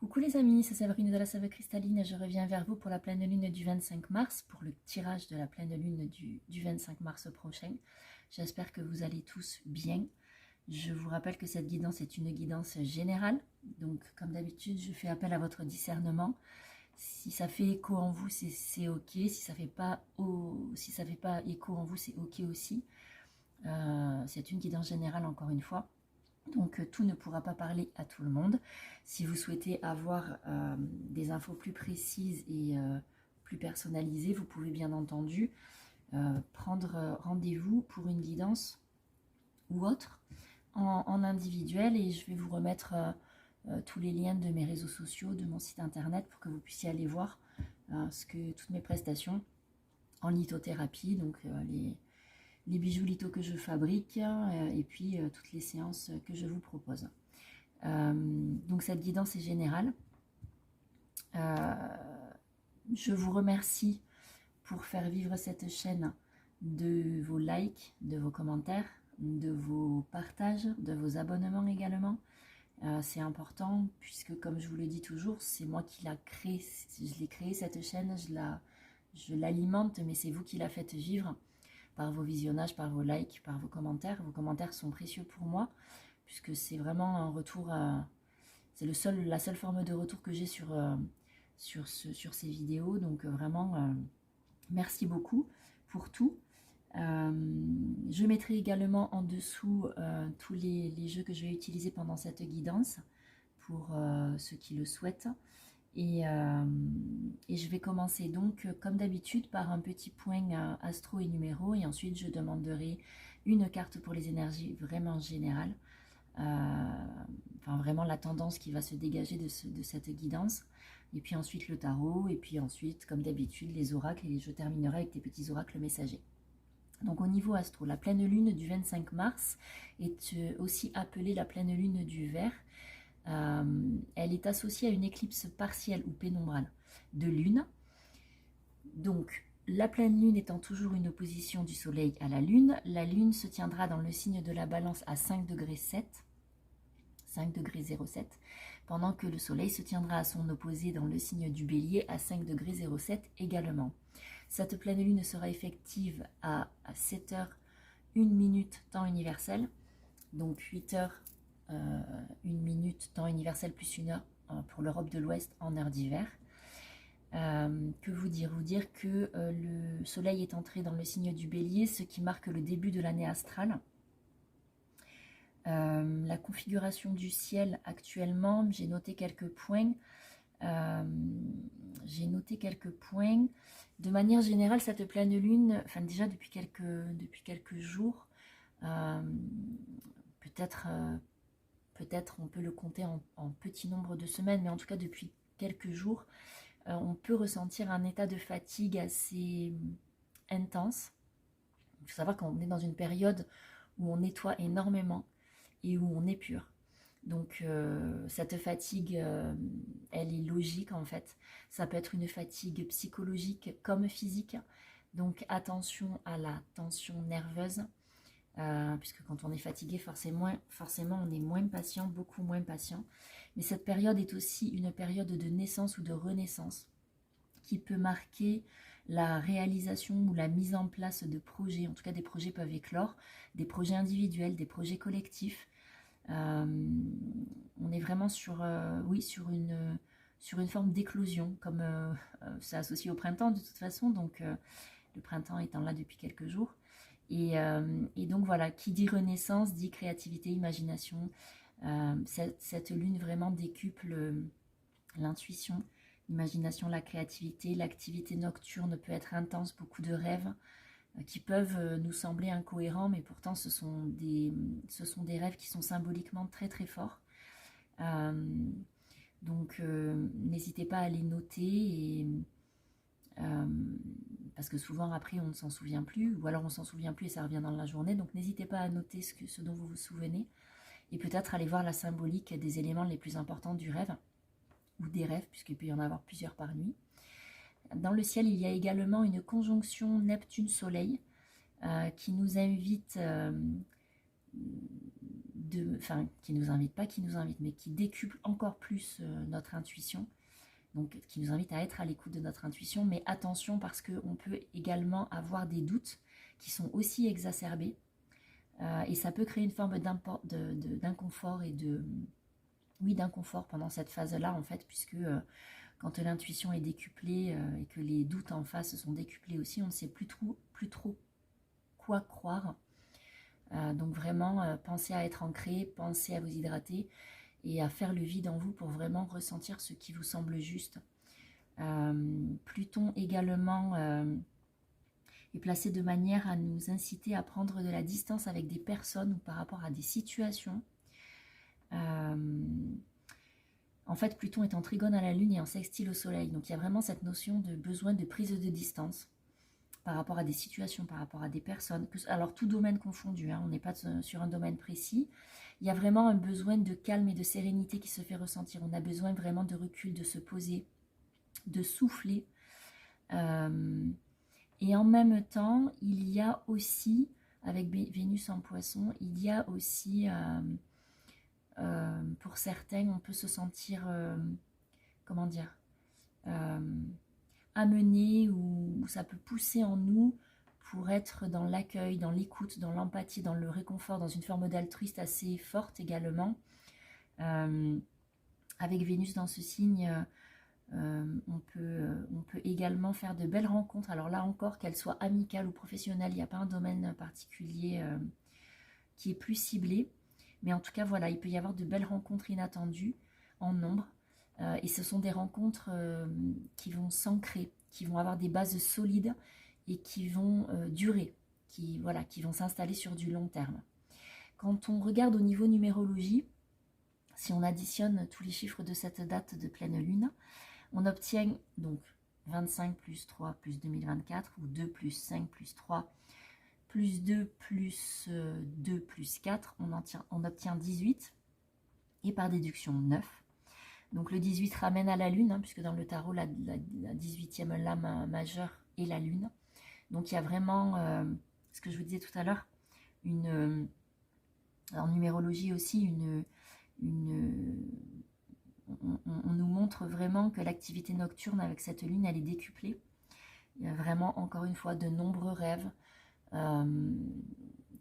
Coucou les amis, c'est Séverine de la Sève Cristalline et je reviens vers vous pour la pleine lune du 25 mars, pour le tirage de la pleine lune du 25 mars prochain. J'espère que vous allez tous bien. Je vous rappelle que cette guidance est une guidance générale, donc comme d'habitude je fais appel à votre discernement. Si ça fait écho en vous, c'est ok. Si ça fait pas écho en vous, c'est ok aussi. C'est une guidance générale encore une fois. Donc tout ne pourra pas parler à tout le monde. Si vous souhaitez avoir des infos plus précises et plus personnalisées, vous pouvez bien entendu prendre rendez-vous pour une guidance ou autre en individuel, et je vais vous remettre tous les liens de mes réseaux sociaux, de mon site internet, pour que vous puissiez aller voir toutes mes prestations en lithothérapie, donc les bijoux litho que je fabrique et puis toutes les séances que je vous propose. Donc cette guidance est générale. Je vous remercie pour faire vivre cette chaîne de vos likes, de vos commentaires, de vos partages, de vos abonnements également. C'est important puisque, comme je vous le dis toujours, c'est moi qui l'ai créée. Je l'ai créée cette chaîne, je l'alimente, mais c'est vous qui la faites vivre par vos visionnages, par vos likes, par vos commentaires. Vos commentaires sont précieux pour moi, puisque c'est vraiment un retour, c'est la seule forme de retour que j'ai sur ces vidéos. Donc vraiment, merci beaucoup pour tout. Je mettrai également en dessous tous les jeux que je vais utiliser pendant cette guidance, pour ceux qui le souhaitent. Et je vais commencer donc comme d'habitude par un petit point astro et numéro, et ensuite je demanderai une carte pour les énergies vraiment générales, enfin vraiment la tendance qui va se dégager de cette guidance, et puis ensuite le tarot, et puis ensuite comme d'habitude les oracles, et je terminerai avec des petits oracles messagers. Donc au niveau astro, la pleine lune du 25 mars est aussi appelée la pleine lune du Ver. Elle est associée à une éclipse partielle ou pénombrale de lune. Donc la pleine lune étant toujours une opposition du soleil à la lune se tiendra dans le signe de la balance à 5 degrés 7, 5 degrés 07, pendant que le soleil se tiendra à son opposé dans le signe du bélier à 5 degrés 07 également. Cette pleine lune sera effective à 7h 1 minute temps universel, donc 8h 1 minute temps universel plus 1 heure pour l'Europe de l'Ouest en heure d'hiver. Que vous dire? Vous dire que le soleil est entré dans le signe du bélier, ce qui marque le début de l'année astrale. La configuration du ciel actuellement, j'ai noté quelques points. De manière générale, cette pleine lune, enfin déjà depuis quelques jours, peut-être on peut le compter en petit nombre de semaines, mais en tout cas depuis quelques jours, on peut ressentir un état de fatigue assez intense. Il faut savoir qu'on est dans une période où on nettoie énormément et où on épure. Donc cette fatigue, elle est logique en fait. Ça peut être une fatigue psychologique comme physique. Donc attention à la tension nerveuse. Puisque quand on est fatigué, forcément on est moins patient, beaucoup moins patient. Mais cette période est aussi une période de naissance ou de renaissance qui peut marquer la réalisation ou la mise en place de projets. En tout cas, des projets peuvent éclore, des projets individuels, des projets collectifs. On est vraiment sur une forme d'éclosion, comme c'est associé au printemps de toute façon, donc le printemps étant là depuis quelques jours. Et donc voilà, qui dit renaissance dit créativité, imagination. Cette lune vraiment décuple l'intuition, l'imagination, la créativité. L'activité nocturne peut être intense, beaucoup de rêves qui peuvent nous sembler incohérents, mais pourtant ce sont des rêves qui sont symboliquement très très forts. Donc n'hésitez pas à les noter, et parce que souvent après on ne s'en souvient plus, ou alors on s'en souvient plus et ça revient dans la journée. Donc n'hésitez pas à noter ce dont vous vous souvenez, et peut-être aller voir la symbolique des éléments les plus importants du rêve, ou des rêves, puisqu'il peut y en avoir plusieurs par nuit. Dans le ciel, il y a également une conjonction Neptune-Soleil qui nous invite qui nous invite, pas qui nous invite, mais qui décuple encore plus notre intuition, donc qui nous invite à être à l'écoute de notre intuition, mais attention parce qu'on peut également avoir des doutes qui sont aussi exacerbés, et ça peut créer une forme d'inconfort et d'inconfort pendant cette phase-là, en fait, puisque quand l'intuition est décuplée et que les doutes en face sont décuplés aussi, on ne sait plus trop quoi croire. Donc vraiment, pensez à être ancré, pensez à vous hydrater et à faire le vide en vous pour vraiment ressentir ce qui vous semble juste. Pluton également est placé de manière à nous inciter à prendre de la distance avec des personnes ou par rapport à des situations. En fait, Pluton est en trigone à la Lune et en sextile au Soleil. Donc il y a vraiment cette notion de besoin de prise de distance par rapport à des situations, par rapport à des personnes. Alors tout domaine confondu, hein, on n'est pas sur un domaine précis. Il y a vraiment un besoin de calme et de sérénité qui se fait ressentir. On a besoin vraiment de recul, de se poser, de souffler. Et en même temps, il y a aussi, avec Vénus en Poisson, il y a aussi... pour certains, on peut se sentir, comment dire, amené ou ça peut pousser en nous pour être dans l'accueil, dans l'écoute, dans l'empathie, dans le réconfort, dans une forme d'altruiste assez forte également. Avec Vénus dans ce signe, on peut également faire de belles rencontres. Alors là encore, qu'elles soient amicales ou professionnelles, il n'y a pas un domaine particulier qui est plus ciblé. Mais en tout cas, voilà, il peut y avoir de belles rencontres inattendues en nombre. Et ce sont des rencontres qui vont s'ancrer, qui vont avoir des bases solides et qui vont durer, qui vont s'installer sur du long terme. Quand on regarde au niveau numérologie, si on additionne tous les chiffres de cette date de pleine lune, on obtient donc 25 plus 3 plus 2024, ou 2 plus 5 plus 3 plus 2 plus 2 plus 4, on obtient 18, et par déduction 9. Donc le 18 ramène à la lune, hein, puisque dans le tarot, la 18e lame majeure est la lune. Donc il y a vraiment, ce que je vous disais tout à l'heure, en numérologie aussi, on nous montre vraiment que l'activité nocturne avec cette lune, elle est décuplée. Il y a vraiment, encore une fois, de nombreux rêves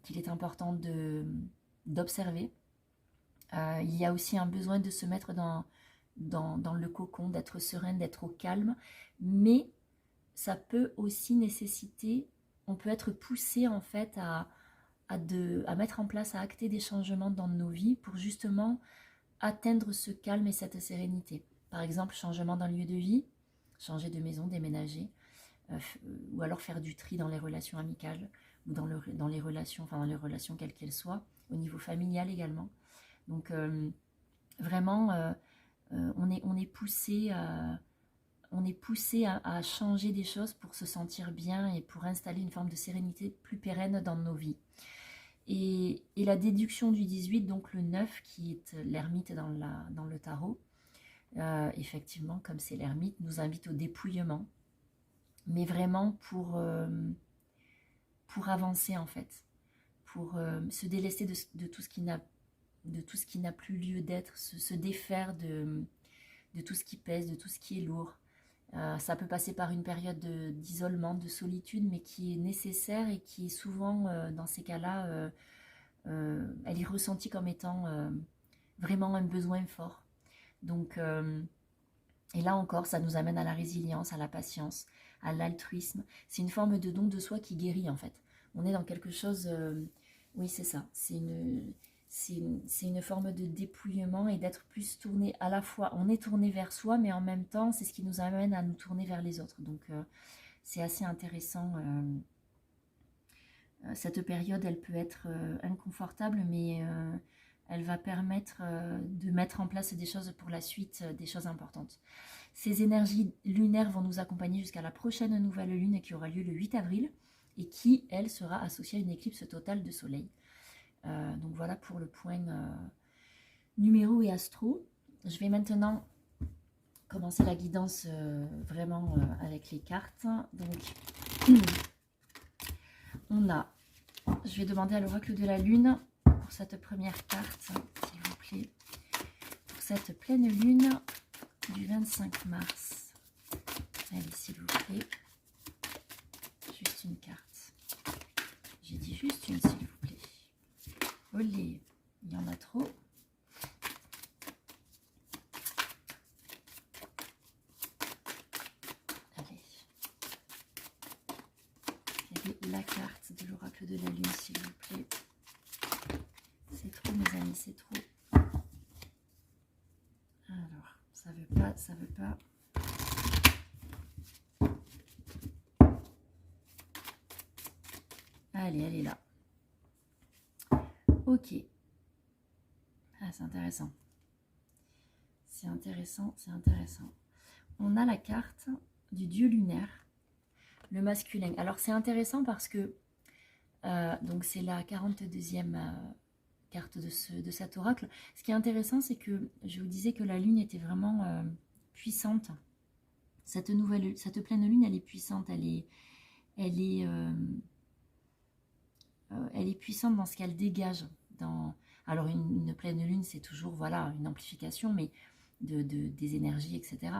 qu'il est important d'observer. Il y a aussi un besoin de se mettre dans le cocon, d'être sereine, d'être au calme, mais ça peut aussi nécessiter, on peut être poussé en fait à mettre en place, à acter des changements dans nos vies pour justement atteindre ce calme et cette sérénité. Par exemple, changement d'un lieu de vie, changer de maison, déménager, ou alors faire du tri dans les relations amicales, ou dans les relations quelles qu'elles soient, au niveau familial également. Donc vraiment, on est poussé à changer des choses pour se sentir bien et pour installer une forme de sérénité plus pérenne dans nos vies. Et la déduction du 18, donc le 9, qui est l'ermite dans le tarot, effectivement, comme c'est l'ermite, nous invite au dépouillement, mais vraiment pour avancer en fait, pour se délester de tout ce qui n'a plus lieu d'être, se défaire de tout ce qui pèse, de tout ce qui est lourd. Ça peut passer par une période d'isolement, de solitude, mais qui est nécessaire et qui est souvent, dans ces cas-là, elle est ressentie comme étant vraiment un besoin fort. Donc, et là encore, ça nous amène à la résilience, à la patience, à l'altruisme. C'est une forme de don de soi qui guérit en fait. On est dans quelque chose, oui c'est ça, c'est une forme de dépouillement et d'être plus tourné, à la fois on est tourné vers soi, mais en même temps c'est ce qui nous amène à nous tourner vers les autres. Donc c'est assez intéressant. Cette période, elle peut être inconfortable, mais elle va permettre de mettre en place des choses pour la suite, des choses importantes. Ces énergies lunaires vont nous accompagner jusqu'à la prochaine nouvelle lune qui aura lieu le 8 avril et qui, elle, sera associée à une éclipse totale de soleil. Donc voilà pour le point numéro et astro. Je vais maintenant commencer la guidance vraiment avec les cartes. Donc on a, je vais demander à l'oracle de la lune pour pour cette première carte, s'il vous plaît. Pour cette pleine lune du 25 mars. Allez, s'il vous plaît. Juste une carte. J'ai dit juste une, s'il vous plaît. Olé, il y en a trop. Allez. La carte de l'oracle de la lune, s'il vous plaît. C'est trop, mes amis, c'est trop. Alors, ça veut pas, ça veut pas. Allez, elle est là. Ok. Ah, c'est intéressant. C'est intéressant, c'est intéressant. On a la carte du dieu lunaire, le masculin. Alors, c'est intéressant parce que donc c'est la 42e carte de cet oracle. Ce qui est intéressant, c'est que je vous disais que la lune était vraiment puissante. Cette pleine lune, elle est puissante. Elle est puissante dans ce qu'elle dégage. Alors, une pleine lune, c'est toujours voilà, une amplification, mais des énergies, etc.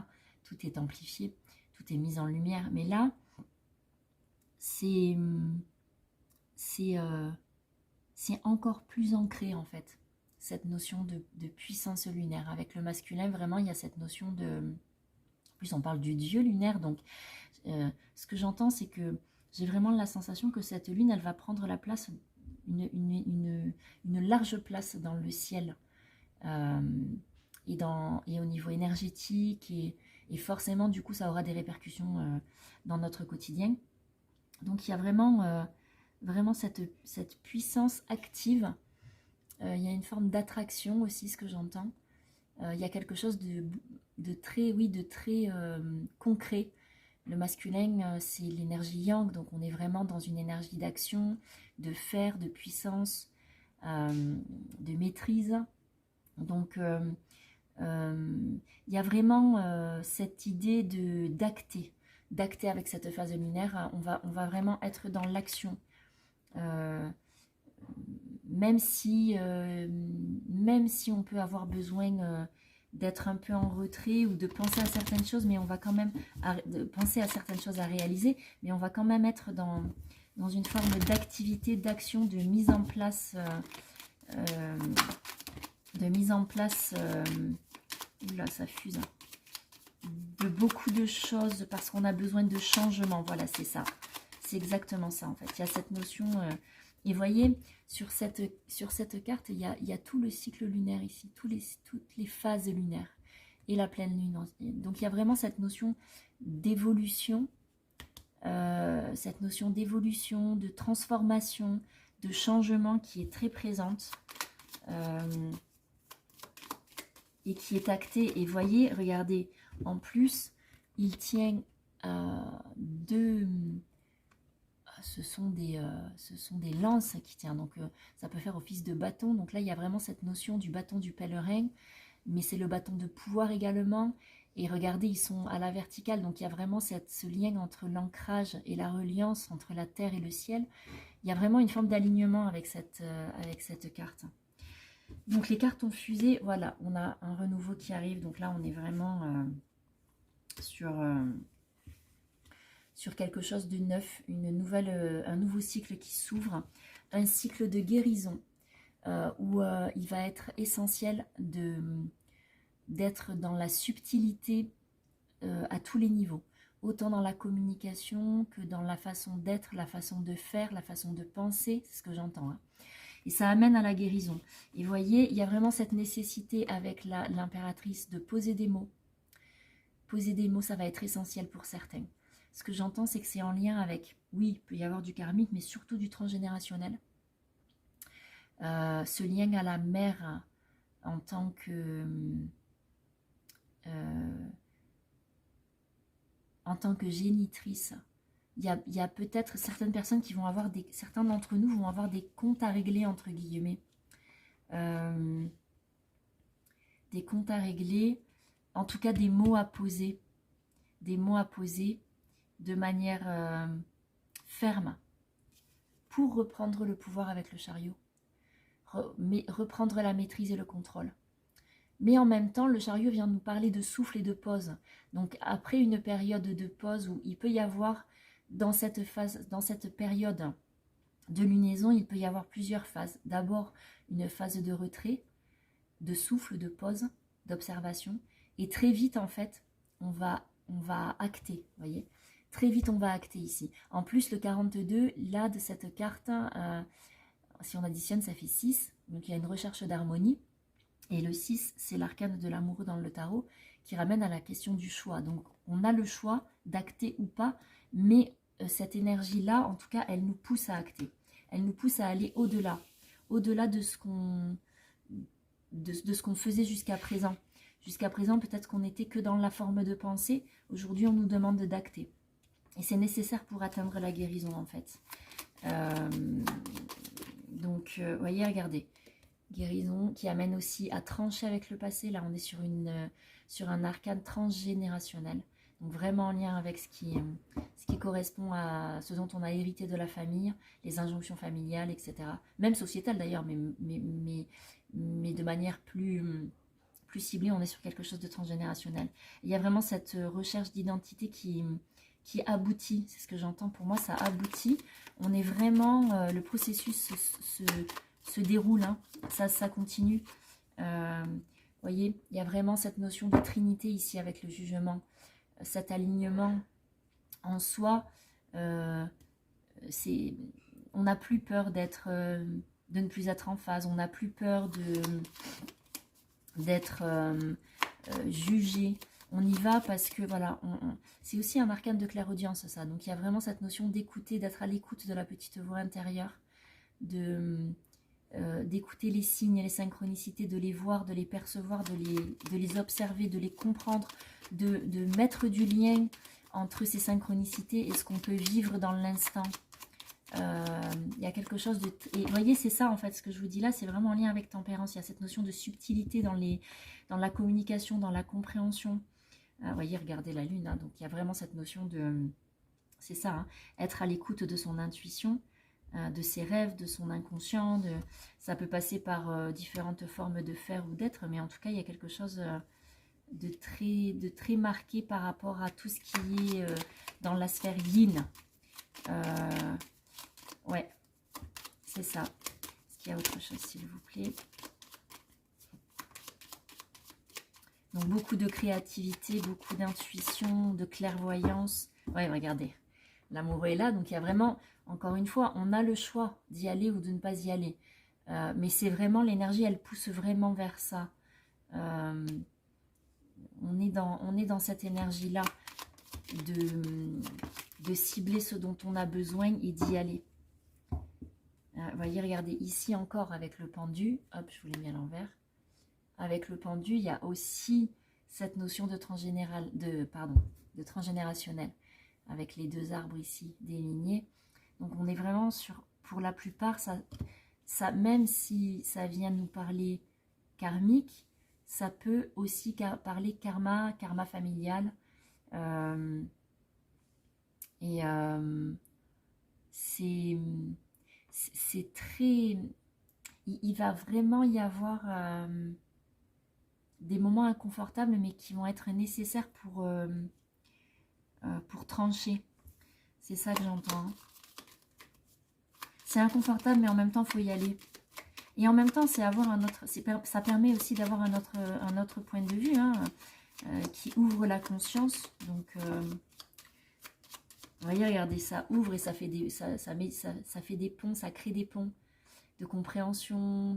Tout est amplifié, tout est mis en lumière. Mais là, c'est encore plus ancré, en fait, cette notion de puissance lunaire. Avec le masculin, vraiment, il y a cette notion de... En plus, on parle du dieu lunaire, donc ce que j'entends, c'est que j'ai vraiment la sensation que cette lune, elle va prendre la place, une large place dans le ciel, et au niveau énergétique, et forcément, du coup, ça aura des répercussions dans notre quotidien. Donc, il y a vraiment cette puissance active. Il y a une forme d'attraction aussi, ce que j'entends. Il y a quelque chose de très concret. Le masculin, c'est l'énergie yang, donc on est vraiment dans une énergie d'action, de faire, de puissance, de maîtrise. Donc, il y a vraiment cette idée d'acter avec cette phase lunaire. On va vraiment être dans l'action. Même si on peut avoir besoin d'être un peu en retrait ou de penser à certaines choses, mais on va quand même penser à certaines choses à réaliser, mais on va quand même être dans une forme d'activité, d'action, de mise en place, oula, ça fuse, de beaucoup de choses, parce qu'on a besoin de changement. Voilà, c'est ça, c'est exactement ça en fait. Il y a cette notion, et voyez, sur cette carte, il y a tout le cycle lunaire ici, toutes les phases lunaires et la pleine lune. Donc il y a vraiment cette notion d'évolution, de transformation, de changement qui est très présente et qui est actée. Et voyez, regardez, en plus, il tient deux... Ce sont des lances qui tiennent, donc ça peut faire office de bâton. Donc là, il y a vraiment cette notion du bâton du pèlerin, mais c'est le bâton de pouvoir également. Et regardez, ils sont à la verticale, donc il y a vraiment ce lien entre l'ancrage et la reliance entre la terre et le ciel. Il y a vraiment une forme d'alignement avec cette carte. Donc les cartes ont fusé, voilà, on a un renouveau qui arrive. Donc là, on est vraiment sur quelque chose de neuf, un nouveau cycle qui s'ouvre, un cycle de guérison où il va être essentiel d'être dans la subtilité à tous les niveaux, autant dans la communication que dans la façon d'être, la façon de faire, la façon de penser, c'est ce que j'entends. Et ça amène à la guérison. Et voyez, il y a vraiment cette nécessité avec l'impératrice de poser des mots. Poser des mots, ça va être essentiel pour certains. Ce que j'entends, c'est que c'est en lien avec, oui, il peut y avoir du karmique, mais surtout du transgénérationnel. Ce lien à la mère en tant que génitrice. Il y a peut-être certaines personnes qui vont avoir certains d'entre nous vont avoir des comptes à régler, entre guillemets. Des comptes à régler, en tout cas des mots à poser. Des mots à poser de manière ferme pour reprendre le pouvoir avec le chariot. reprendre la maîtrise et le contrôle. Mais en même temps, le chariot vient nous parler de souffle et de pause. Donc après une période de pause où il peut y avoir, dans cette phase, dans cette période de lunaison, il peut y avoir plusieurs phases. D'abord, une phase de retrait, de souffle, de pause, d'observation. Et très vite, en fait, on va acter, voyez. Très vite, on va acter ici. En plus, le 42, là, de cette carte, si on additionne, ça fait 6. Donc, il y a une recherche d'harmonie. Et le 6, c'est l'arcane de l'amoureux dans le tarot, qui ramène à la question du choix. Donc, on a le choix d'acter ou pas, mais cette énergie-là, en tout cas, elle nous pousse à acter. Elle nous pousse à aller au-delà. Au-delà de ce qu'on faisait jusqu'à présent. Jusqu'à présent, peut-être qu'on n'était que dans la forme de pensée. Aujourd'hui, on nous demande d'acter. Et c'est nécessaire pour atteindre la guérison, en fait. Donc, voyez, regardez. Guérison qui amène aussi à trancher avec le passé. Là, on est sur un arcane transgénérationnel. Donc, vraiment en lien avec ce qui correspond à ce dont on a hérité de la famille, les injonctions familiales, etc. Même sociétales d'ailleurs, mais de manière plus ciblée, on est sur quelque chose de transgénérationnel. Il y a vraiment cette recherche d'identité qui aboutit. C'est ce que j'entends. Pour moi, ça aboutit. On est vraiment... le processus se déroule, hein. Ça continue. Voyez, il y a vraiment cette notion de trinité ici avec le jugement. Cet alignement en soi, on n'a plus peur de ne plus être en phase, on n'a plus peur d'être jugé. On y va parce que voilà, c'est aussi un arcane de clairaudience, ça. Donc il y a vraiment cette notion d'écouter, d'être à l'écoute de la petite voix intérieure, d'écouter les signes et les synchronicités, de les voir, de les percevoir, de les observer, de les comprendre, de mettre du lien entre ces synchronicités et ce qu'on peut vivre dans l'instant. Il y a quelque chose de... Et vous voyez, c'est ça en fait, ce que je vous dis là, c'est vraiment en lien avec tempérance. Il y a cette notion de subtilité dans la communication, dans la compréhension. Vous voyez, regardez la lune, hein, donc il y a vraiment cette notion de... C'est ça, hein, être à l'écoute de son intuition, de ses rêves, de son inconscient. Ça peut passer par différentes formes de faire ou d'être, mais en tout cas, il y a quelque chose de très marqué par rapport à tout ce qui est dans la sphère yin. Ouais, c'est ça. Est-ce qu'il y a autre chose, s'il vous plaît? Donc, beaucoup de créativité, beaucoup d'intuition, de clairvoyance. Ouais, regardez. L'amour est là, donc il y a vraiment, encore une fois, on a le choix d'y aller ou de ne pas y aller. Mais c'est vraiment, l'énergie, elle pousse vraiment vers ça. On est dans cette énergie-là de cibler ce dont on a besoin et d'y aller. Vous voyez, regardez, ici encore avec le pendu, hop, je vous l'ai mis à l'envers. Avec le pendu, il y a aussi cette notion de transgénérationnel, avec les deux arbres ici délignés. Donc on est vraiment sur, pour la plupart, ça même si ça vient nous parler karmique, ça peut aussi parler karma familial. C'est très... Il va vraiment y avoir des moments inconfortables, mais qui vont être nécessaires pour trancher. C'est ça que j'entends. C'est inconfortable, mais en même temps, il faut y aller. Et en même temps, c'est avoir un autre... Ça permet aussi d'avoir un autre point de vue, hein, qui ouvre la conscience. Donc, vous voyez, regardez, ça ouvre et ça fait fait des ponts, ça crée des ponts de compréhension,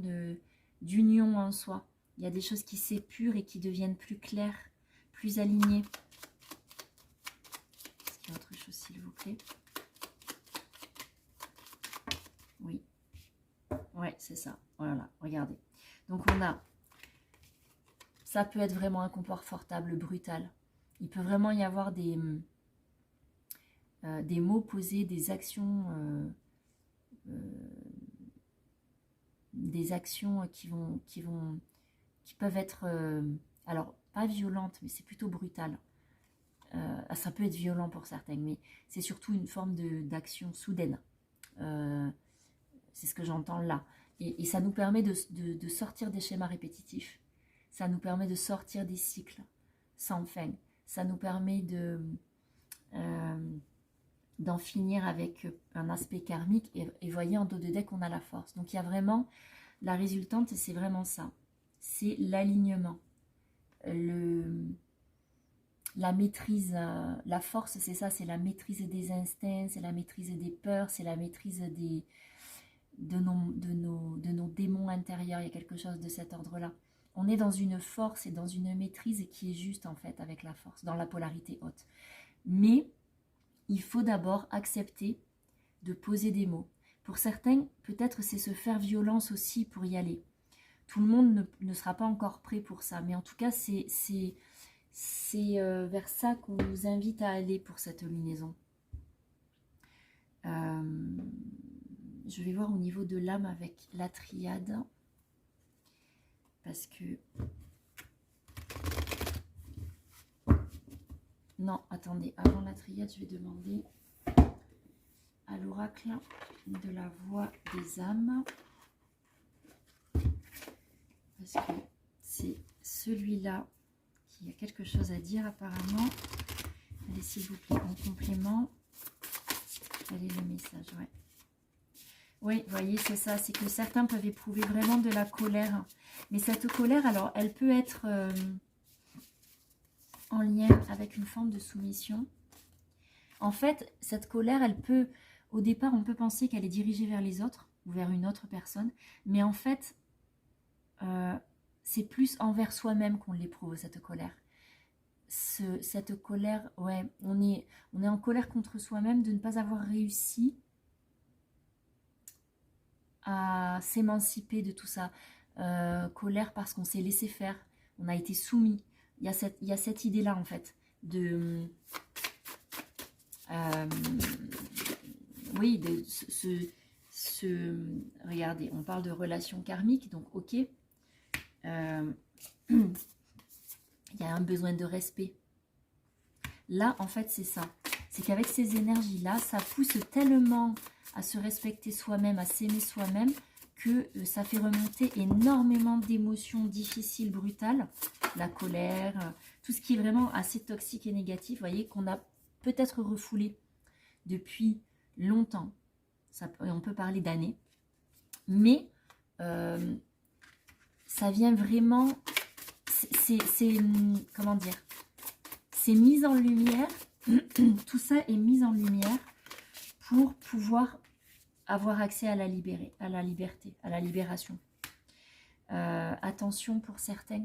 d'union en soi. Il y a des choses qui s'épurent et qui deviennent plus claires, plus alignées. Est-ce qu'il y a autre chose, s'il vous plaît? Oui. Ouais, c'est ça. Voilà, regardez. Donc on a... Ça peut être vraiment inconfortable, brutal. Il peut vraiment y avoir des mots posés, des actions qui peuvent être, alors pas violentes, mais c'est plutôt brutal. Ça peut être violent pour certains, mais c'est surtout une forme d'action soudaine. C'est ce que j'entends là. Et ça nous permet de sortir des schémas répétitifs. Ça nous permet de sortir des cycles sans fin. Ça nous permet d'en finir avec un aspect karmique. Et voyez, en dos de deck, on a la force. Donc il y a vraiment, la résultante, c'est vraiment ça. C'est l'alignement. La maîtrise, la force, c'est ça, c'est la maîtrise des instincts, c'est la maîtrise des peurs, c'est la maîtrise de nos démons intérieurs. Il y a quelque chose de cet ordre-là. On est dans une force et dans une maîtrise qui est juste en fait avec la force, dans la polarité haute. Mais il faut d'abord accepter de poser des mots. Pour certains, peut-être c'est se faire violence aussi pour y aller. Tout le monde ne sera pas encore prêt pour ça, mais en tout cas c'est vers ça qu'on nous invite à aller pour cette lunaison. Je vais voir au niveau de l'âme avec la triade. Parce que... Non, attendez, avant la triade, je vais demander à l'oracle de la voix des âmes. Parce que c'est celui-là qui a quelque chose à dire apparemment. Allez, s'il vous plaît, en complément. Quel est le message? Ouais. Oui, vous voyez, c'est ça. C'est que certains peuvent éprouver vraiment de la colère. Mais cette colère, alors, elle peut être en lien avec une forme de soumission. En fait, cette colère, elle peut... Au départ, on peut penser qu'elle est dirigée vers les autres ou vers une autre personne. Mais en fait, c'est plus envers soi-même qu'on l'éprouve, cette colère. Cette colère, ouais, on est en colère contre soi-même de ne pas avoir réussi à s'émanciper de tout ça. Colère parce qu'on s'est laissé faire, on a été soumis. Il y a cette idée-là, en fait, de... oui, de regardez, on parle de relations karmiques, donc ok. Il y a un besoin de respect. Là, en fait, c'est ça. C'est qu'avec ces énergies-là, ça pousse tellement à se respecter soi-même, à s'aimer soi-même, que ça fait remonter énormément d'émotions difficiles, brutales. La colère, tout ce qui est vraiment assez toxique et négatif, vous voyez, qu'on a peut-être refoulé depuis longtemps. On peut parler d'années. Mais ça vient vraiment... C'est comment dire, c'est mis en lumière, tout ça est mis en lumière pour pouvoir avoir accès à la liberté, à la libération. Attention pour certains,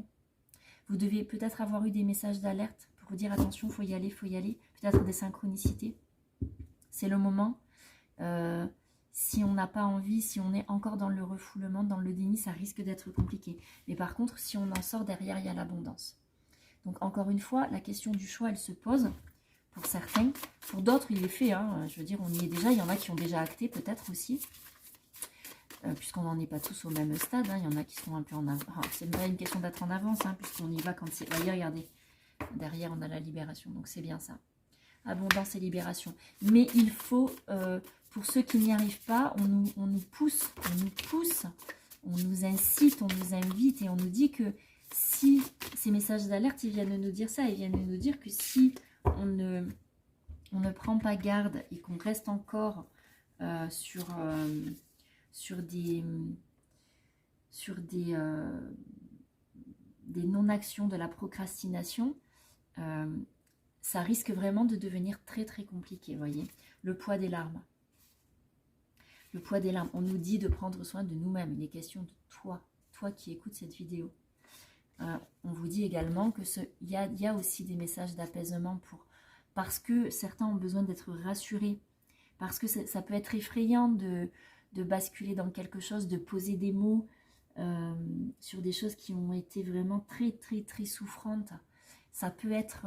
vous devez peut-être avoir eu des messages d'alerte pour vous dire attention, il faut y aller, peut-être des synchronicités. C'est le moment. Si on n'a pas envie, si on est encore dans le refoulement, dans le déni, ça risque d'être compliqué. Mais par contre, si on en sort, derrière, il y a l'abondance. Donc, encore une fois, la question du choix, elle se pose pour certains. Pour d'autres, il est fait. Hein. Je veux dire, on y est déjà. Il y en a qui ont déjà acté, peut-être aussi. Puisqu'on n'en est pas tous au même stade. Hein. Il y en a qui sont un peu en avance. Enfin, c'est pas une question d'être en avance, hein, puisqu'on y va quand c'est... Voyez, regardez. Derrière, on a la libération. Donc, c'est bien ça. Abondance et libération. Mais il faut... pour ceux qui n'y arrivent pas, on nous pousse, on nous incite, on nous invite et on nous dit que si ces messages d'alerte, ils viennent nous dire ça, ils viennent nous dire que si on ne prend pas garde et qu'on reste encore sur des non-actions, de la procrastination, ça risque vraiment de devenir très très compliqué, voyez. Le poids des larmes. Le poids des larmes. On nous dit de prendre soin de nous-mêmes. Il est question de toi qui écoutes cette vidéo. On vous dit également que y a aussi des messages d'apaisement parce que certains ont besoin d'être rassurés. Parce que ça peut être effrayant de basculer dans quelque chose, de poser des mots sur des choses qui ont été vraiment très très très souffrantes. Ça peut être...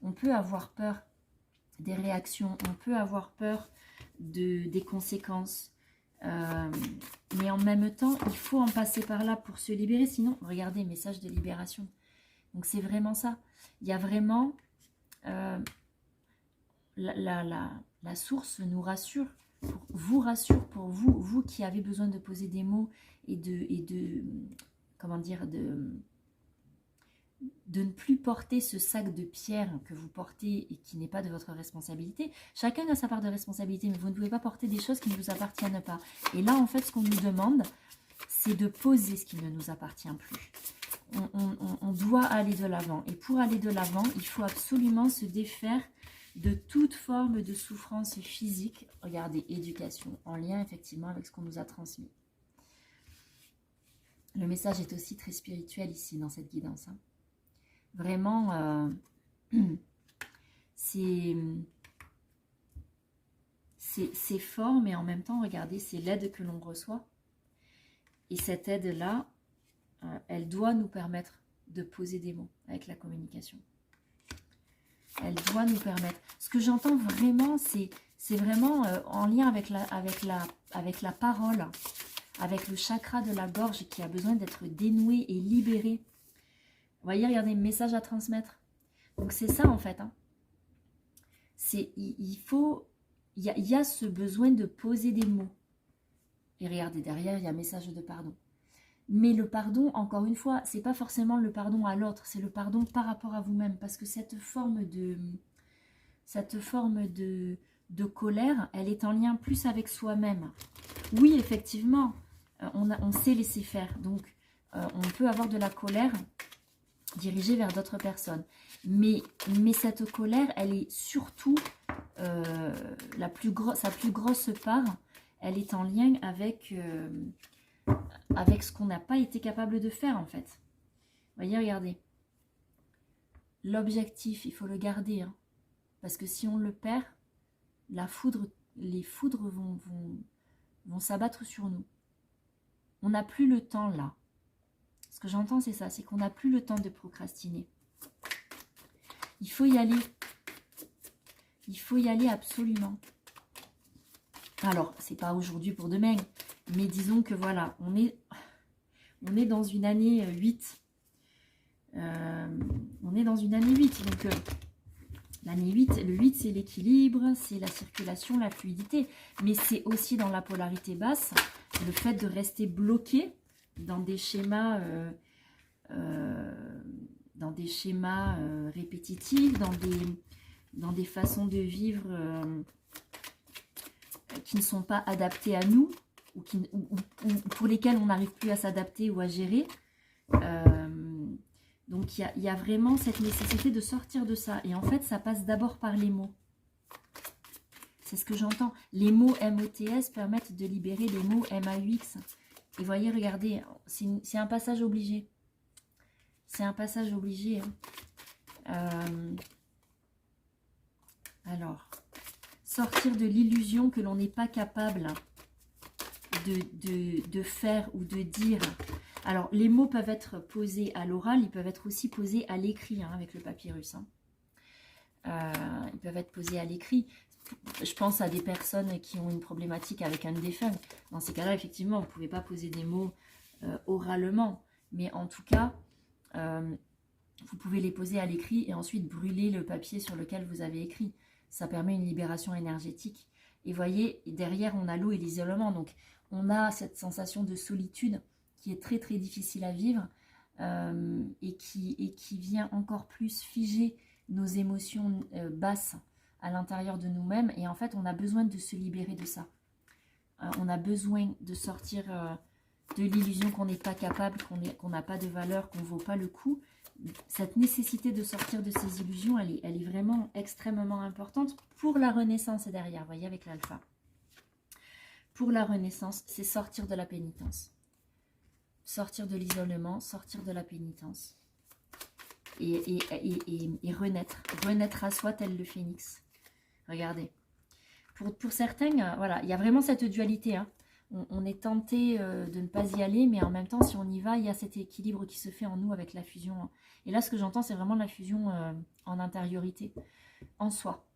on peut avoir peur des réactions, on peut avoir peur des conséquences. Mais en même temps, il faut en passer par là pour se libérer. Sinon, regardez, message de libération. Donc, c'est vraiment ça. Il y a vraiment... la source nous rassure vous rassure, pour vous qui avez besoin de poser des mots et de comment dire, de ne plus porter ce sac de pierre que vous portez et qui n'est pas de votre responsabilité. Chacun a sa part de responsabilité, mais vous ne pouvez pas porter des choses qui ne vous appartiennent pas. Et là, en fait, ce qu'on nous demande, c'est de poser ce qui ne nous appartient plus. On doit aller de l'avant. Et pour aller de l'avant, il faut absolument se défaire de toute forme de souffrance physique. Regardez, éducation, en lien effectivement avec ce qu'on nous a transmis. Le message est aussi très spirituel ici, dans cette guidance. Hein. Vraiment, c'est fort, mais en même temps, regardez, c'est l'aide que l'on reçoit. Et cette aide-là, elle doit nous permettre de poser des mots avec la communication. Elle doit nous permettre. Ce que j'entends vraiment, c'est vraiment en lien avec la parole, avec le chakra de la gorge qui a besoin d'être dénoué et libéré. Vous voyez, regardez, message à transmettre. Donc c'est ça en fait. Hein. Il y a ce besoin de poser des mots. Et regardez, derrière, il y a message de pardon. Mais le pardon, encore une fois, c'est pas forcément le pardon à l'autre, c'est le pardon par rapport à vous-même. Parce que cette forme de colère, elle est en lien plus avec soi-même. Oui, effectivement, on sait laisser faire. Donc, on peut avoir de la colère dirigée vers d'autres personnes. Mais cette colère, elle est surtout, sa plus grosse part, elle est en lien avec ce qu'on n'a pas été capable de faire, en fait. Vous voyez, regardez. L'objectif, il faut le garder. Hein, parce que si on le perd, les foudres vont s'abattre sur nous. On n'a plus le temps, là. Ce que j'entends, c'est ça. C'est qu'on n'a plus le temps de procrastiner. Il faut y aller. Il faut y aller absolument. Alors, c'est pas aujourd'hui pour demain, mais disons que voilà, on est dans une année 8. On est dans une année 8. Donc, l'année 8, le 8, c'est l'équilibre, c'est la circulation, la fluidité. Mais c'est aussi dans la polarité basse, le fait de rester bloqué dans des schémas, répétitifs, dans des façons de vivre qui ne sont pas adaptées à nous, ou pour lesquelles on n'arrive plus à s'adapter ou à gérer. Donc il y a vraiment cette nécessité de sortir de ça. Et en fait, ça passe d'abord par les mots. C'est ce que j'entends. Les mots MOTS permettent de libérer les mots MAUX. Et voyez, regardez, c'est un passage obligé. C'est un passage obligé. Hein. Alors, sortir de l'illusion que l'on n'est pas capable de faire ou de dire. Alors, les mots peuvent être posés à l'oral, ils peuvent être aussi posés à l'écrit, hein, avec le papyrus. Hein. Ils peuvent être posés à l'écrit. Je pense à des personnes qui ont une problématique avec un défunt. Dans ces cas-là, effectivement, vous ne pouvez pas poser des mots oralement. Mais en tout cas, vous pouvez les poser à l'écrit et ensuite brûler le papier sur lequel vous avez écrit. Ça permet une libération énergétique. Et voyez, derrière, on a l'eau et l'isolement. Donc, on a cette sensation de solitude qui est très, très difficile à vivre et qui vient encore plus figer nos émotions basses à l'intérieur de nous-mêmes. Et en fait, on a besoin de se libérer de ça. On a besoin de sortir de l'illusion qu'on n'est pas capable, qu'on n'a pas de valeur, qu'on ne vaut pas le coup. Cette nécessité de sortir de ces illusions, elle est vraiment extrêmement importante pour la renaissance derrière, vous voyez, avec l'alpha. Pour la renaissance, c'est sortir de la pénitence. Sortir de l'isolement, sortir de la pénitence. Et renaître. Renaître à soi tel le phénix. Regardez. Pour certains, voilà, il y a vraiment cette dualité. Hein. On est tenté de ne pas y aller, mais en même temps, si on y va, il y a cet équilibre qui se fait en nous avec la fusion. Et là, ce que j'entends, c'est vraiment la fusion en intériorité, en soi.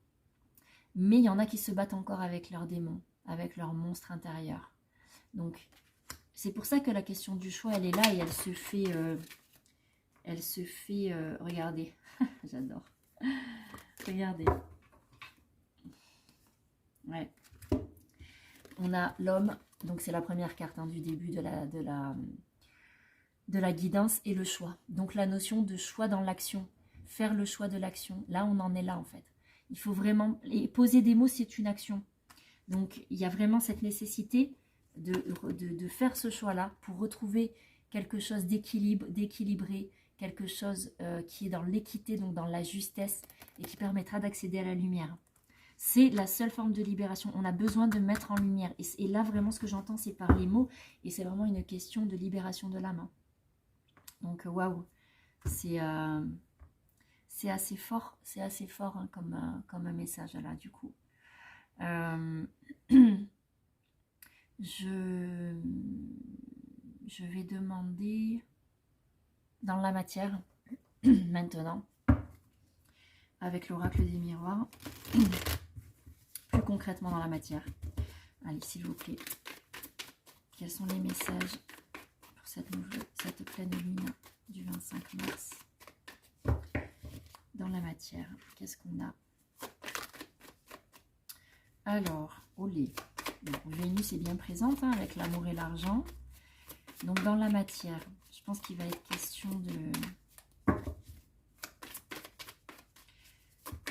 Mais il y en a qui se battent encore avec leurs démons, avec leurs monstres intérieurs. Donc, c'est pour ça que la question du choix, elle est là et elle se fait, regardez, j'adore. Regardez. Ouais. On a l'homme, donc c'est la première carte hein, du début de la guidance et le choix. Donc la notion de choix dans l'action, faire le choix de l'action, là on en est là en fait. Il faut vraiment, et poser des mots c'est une action. Donc il y a vraiment cette nécessité de faire ce choix-là pour retrouver quelque chose d'équilibré, quelque chose qui est dans l'équité, donc dans la justesse et qui permettra d'accéder à la lumière. C'est la seule forme de libération. On a besoin de mettre en lumière. Et là, vraiment, ce que j'entends, c'est par les mots. Et c'est vraiment une question de libération de l'âme. Donc, waouh, c'est assez fort. C'est assez fort hein, comme un message, là, du coup. Je vais demander dans la matière, maintenant, avec l'oracle des miroirs, plus concrètement dans la matière. Allez, s'il vous plaît, quels sont les messages pour cette pleine lune du 25 mars dans la matière? Qu'est-ce qu'on a? Alors, olé. Donc, Vénus est bien présente hein, avec l'amour et l'argent. Donc, dans la matière, je pense qu'il va être question de...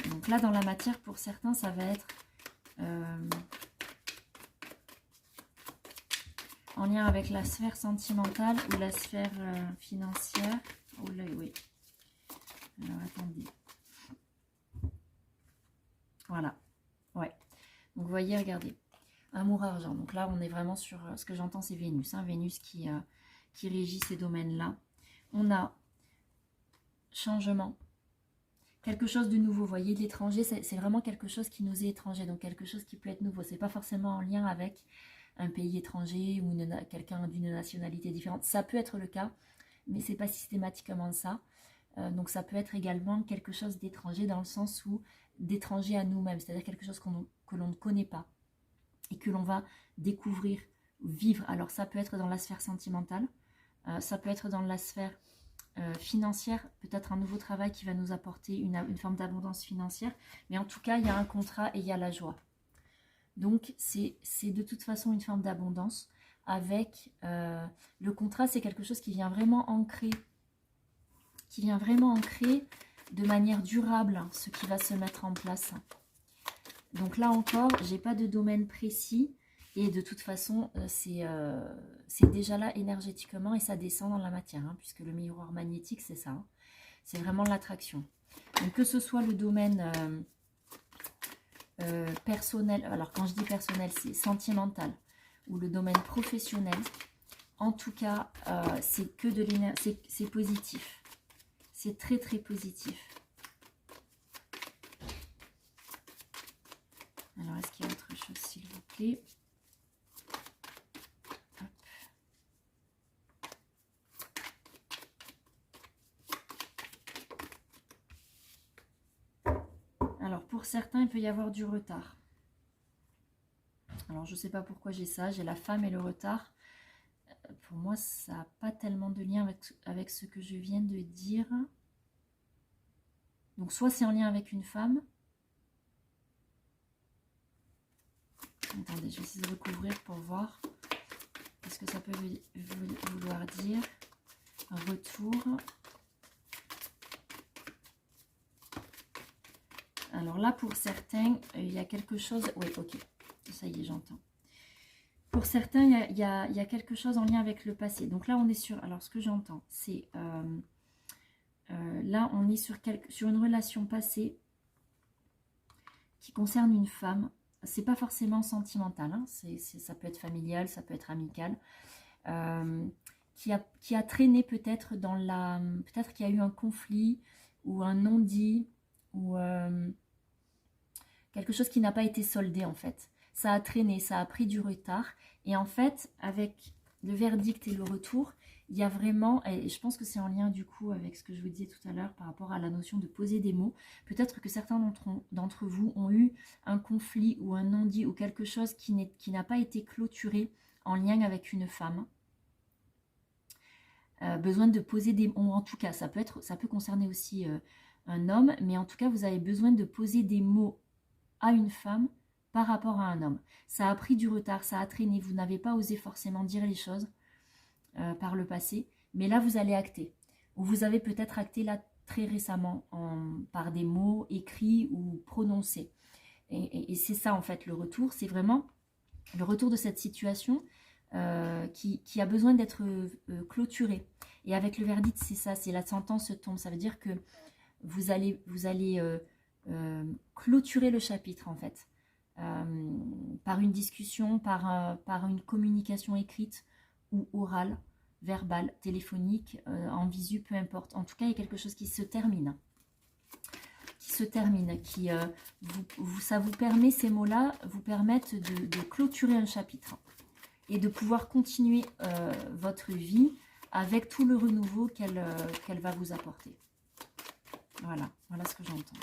Donc là, dans la matière, pour certains, ça va être en lien avec la sphère sentimentale ou la sphère financière. Oh là, oui. Alors, attendez. Voilà. Ouais. Donc, vous voyez, regardez. Amour-argent. Donc là, on est vraiment sur... ce que j'entends, c'est Vénus. Hein, Vénus qui régit ces domaines-là. On a changement. Quelque chose de nouveau. Vous voyez, de l'étranger, c'est vraiment quelque chose qui nous est étranger. Donc, quelque chose qui peut être nouveau. C'est pas forcément en lien avec un pays étranger ou quelqu'un d'une nationalité différente. Ça peut être le cas, mais c'est pas systématiquement ça. Donc, ça peut être également quelque chose d'étranger dans le sens où d'étranger à nous-mêmes. C'est-à-dire quelque chose que l'on ne connaît pas et que l'on va découvrir, vivre. Alors ça peut être dans la sphère sentimentale, ça peut être dans la sphère financière, peut-être un nouveau travail qui va nous apporter une forme d'abondance financière, mais en tout cas il y a un contrat et il y a la joie. Donc c'est de toute façon une forme d'abondance avec le contrat, c'est quelque chose qui vient vraiment ancrer de manière durable hein, ce qui va se mettre en place. Donc là encore, j'ai pas de domaine précis et de toute façon, c'est déjà là énergétiquement et ça descend dans la matière, hein, puisque le miroir magnétique, c'est ça. Hein. C'est vraiment l'attraction. Donc que ce soit le domaine personnel, alors quand je dis personnel, c'est sentimental, ou le domaine professionnel, en tout cas, c'est que de l'énergie, c'est positif. C'est très très positif. Alors, est-ce qu'il y a autre chose, s'il vous plaît? Hop. Alors, pour certains, il peut y avoir du retard. Alors, je ne sais pas pourquoi j'ai ça. J'ai la femme et le retard. Pour moi, ça n'a pas tellement de lien avec ce que je viens de dire. Donc, soit c'est en lien avec une femme. Attendez, je vais essayer de recouvrir pour voir ce que ça peut vouloir dire. Un retour. Alors là, pour certains, il y a quelque chose... Oui, ok. Ça y est, j'entends. Pour certains, il y a quelque chose en lien avec le passé. Donc là, on est sur... Alors, ce que j'entends, c'est... là, on est sur une relation passée qui concerne une femme. C'est pas forcément sentimental, hein. Ça peut être familial, ça peut être amical, qui a traîné peut-être dans la... Peut-être qu'il y a eu un conflit ou un non-dit ou quelque chose qui n'a pas été soldé en fait. Ça a traîné, ça a pris du retard et en fait, avec le verdict et le retour, il y a vraiment, et je pense que c'est en lien du coup avec ce que je vous disais tout à l'heure par rapport à la notion de poser des mots. Peut-être que certains d'entre vous ont eu un conflit ou un non-dit ou quelque chose qui n'a pas été clôturé en lien avec une femme. Besoin de poser des mots, en tout cas, ça peut concerner aussi un homme, mais en tout cas, vous avez besoin de poser des mots à une femme par rapport à un homme. Ça a pris du retard, ça a traîné, vous n'avez pas osé forcément dire les choses par le passé, mais là vous allez acter. Ou vous avez peut-être acté là très récemment par des mots écrits ou prononcés. Et c'est ça en fait le retour, c'est vraiment le retour de cette situation qui a besoin d'être clôturée. Et avec le verdict, c'est ça, c'est la sentence tombe. Ça veut dire que vous allez clôturer le chapitre en fait. Par une discussion, par une communication écrite ou orale, verbale, téléphonique, en visu, peu importe. En tout cas, il y a quelque chose qui se termine. Ça vous permet, ces mots-là vous permettent de clôturer un chapitre et de pouvoir continuer votre vie avec tout le renouveau qu'elle va vous apporter. Voilà ce que j'entends.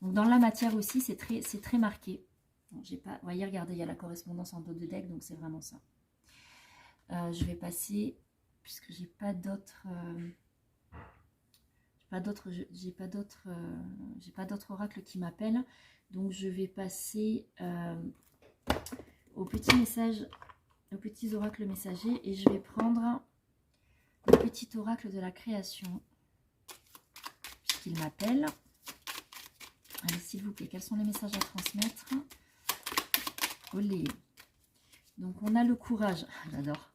Donc dans la matière aussi, c'est très marqué. Bon, j'ai pas, voyez, regardez, il y a la correspondance en dos de deck, donc c'est vraiment ça. Je vais passer, puisque j'ai pas d'autres oracles qui m'appellent, donc je vais passer aux petits messages, aux petits oracles messagers, et je vais prendre le petit oracle de la création, puisqu'il m'appelle. Allez, s'il vous plaît, quels sont les messages à transmettre? Olé. Donc on a le courage, j'adore.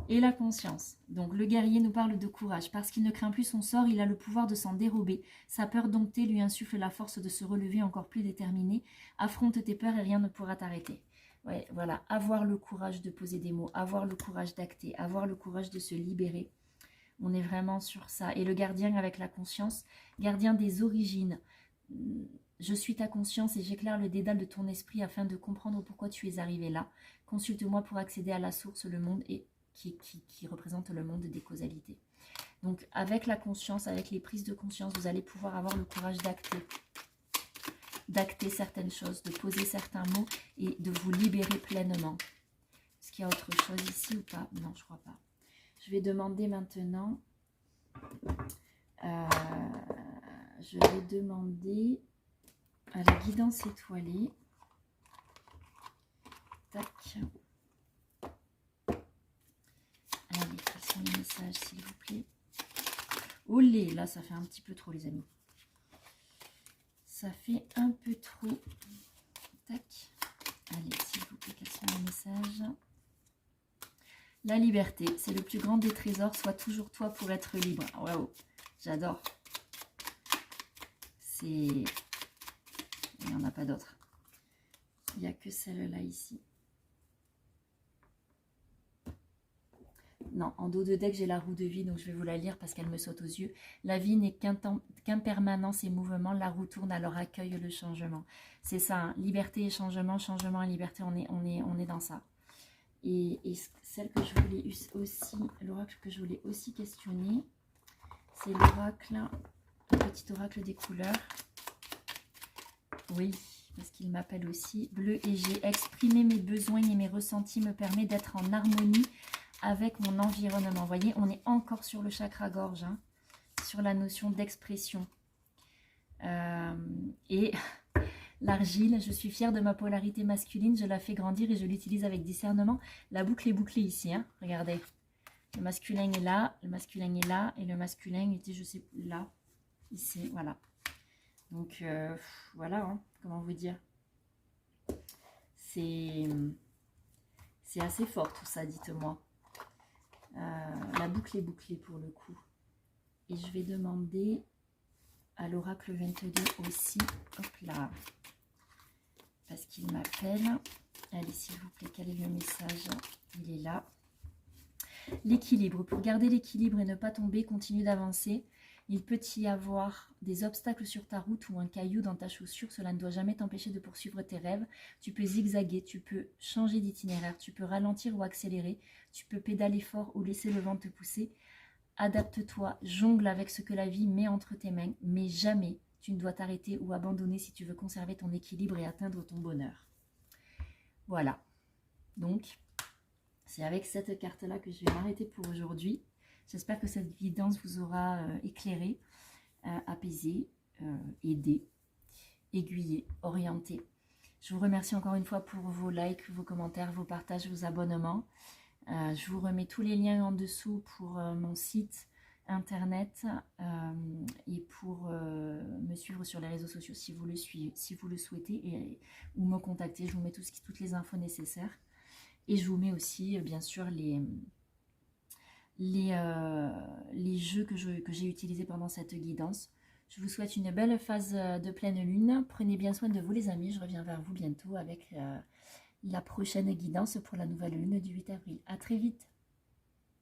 Et la conscience. Donc le guerrier nous parle de courage. Parce qu'il ne craint plus son sort, il a le pouvoir de s'en dérober. Sa peur domptée lui insuffle la force de se relever encore plus déterminé. Affronte tes peurs et rien ne pourra t'arrêter. Ouais, voilà, avoir le courage de poser des mots, avoir le courage d'acter, avoir le courage de se libérer. On est vraiment sur ça. Et le gardien avec la conscience, gardien des origines. Je suis ta conscience et j'éclaire le dédale de ton esprit afin de comprendre pourquoi tu es arrivé là. Consulte-moi pour accéder à la source, le monde et qui représente le monde des causalités. Donc avec la conscience, avec les prises de conscience, vous allez pouvoir avoir le courage d'acter certaines choses, de poser certains mots et de vous libérer pleinement. Est-ce qu'il y a autre chose ici ou pas? Non, je crois pas. Je vais demander maintenant, je vais demander à la guidance étoilée. Tac. Allez, quels sont les messages, s'il vous plaît? Olé, là, ça fait un petit peu trop, les amis. Ça fait un peu trop. Tac. Allez, s'il vous plaît, quels sont les messages? La liberté, c'est le plus grand des trésors. Sois toujours toi pour être libre. Waouh, j'adore. Il n'y en a pas d'autres. Il n'y a que celle-là ici. Non, en dos de deck, j'ai la roue de vie, donc je vais vous la lire parce qu'elle me saute aux yeux. La vie n'est qu'impermanence et mouvement. La roue tourne, alors accueille le changement. C'est ça, hein, liberté et changement, changement et liberté, on est dans ça. Et celle que je voulais aussi, l'oracle que je voulais aussi questionner, c'est l'oracle, le petit oracle des couleurs. Oui, parce qu'il m'appelle aussi bleu et j'ai exprimé mes besoins et mes ressentis me permet d'être en harmonie avec mon environnement. Vous voyez, on est encore sur le chakra gorge, hein, sur la notion d'expression. Et l'argile, je suis fière de ma polarité masculine, je la fais grandir et je l'utilise avec discernement. La boucle est bouclée ici, hein, regardez. Le masculin est là, le masculin est là, et le masculin était, je sais, là, ici, voilà. Donc, voilà, hein, comment vous dire. C'est assez fort tout ça, dites-moi. La boucle est bouclée pour le coup. Et je vais demander à l'oracle 22 aussi, hop là, parce qu'il m'appelle. Allez, s'il vous plaît, quel est le message? Il est là. L'équilibre. Pour garder l'équilibre et ne pas tomber, continue d'avancer. Il peut y avoir des obstacles sur ta route ou un caillou dans ta chaussure. Cela ne doit jamais t'empêcher de poursuivre tes rêves. Tu peux zigzaguer, tu peux changer d'itinéraire, tu peux ralentir ou accélérer, tu peux pédaler fort ou laisser le vent te pousser. Adapte-toi, jongle avec ce que la vie met entre tes mains, mais jamais tu ne dois t'arrêter ou abandonner si tu veux conserver ton équilibre et atteindre ton bonheur. Voilà. Donc, c'est avec cette carte-là que je vais m'arrêter pour aujourd'hui. J'espère que cette guidance vous aura éclairé, apaisé, aidé, aiguillé, orienté. Je vous remercie encore une fois pour vos likes, vos commentaires, vos partages, vos abonnements. Je vous remets tous les liens en dessous pour mon site internet et pour me suivre sur les réseaux sociaux si vous le souhaitez ou me contacter. Je vous mets toutes les infos nécessaires. Et je vous mets aussi, bien sûr, les jeux que j'ai utilisés pendant cette guidance. Je vous souhaite une belle phase de pleine lune. Prenez bien soin de vous les amis. Je reviens vers vous bientôt avec la prochaine guidance pour la nouvelle lune du 8 avril. À très vite.